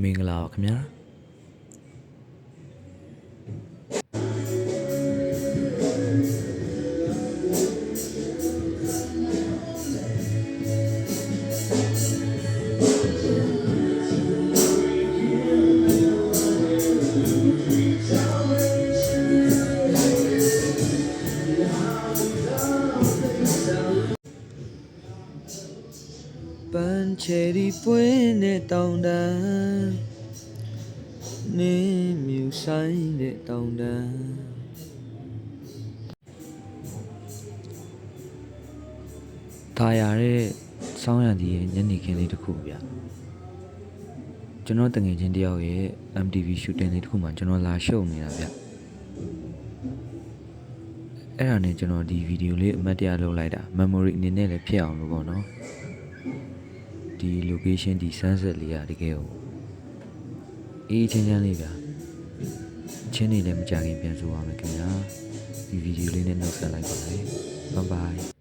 မင်္ဂလာပါခင်ဗျာပန်းချယ်ဒီပွင့်တဲ့တောင်တန်းနင်းမြူဆိုင်တဲ့တောင်တန်းဒါရတဲ့ဆောင်းရံဒီရဲ့ညနေခင်းလေးတစ်ခုဗျကျွန်တော်တငယ်ချင်းတယောက်ရဲ့ MTV shooting လေးတစ်ခုမှာကျွန်တော်လာရှုပ်နေတာဗျအဲ့ဒါနဲ့ကျွန်တော်ဒီဗီဒီယိုလေးအမှတ်တရလုပ်လိုက်တာ memory အနေနဲ့လည်းဖြစ်အောင်လို့ပေါ့နော်ဒီ location ဒီ sunset လေးอ่ะတကယ်ကိုအေးချင်းချင်းလေးဗျာချင်းနေလည်းမကြခင်ပြန်ဆိုပါမယ်ခင်ဗျာဒီဗီဒီယိုလေးနဲ့နှုတ်ဆက်လိုက်ပါမယ် bye bye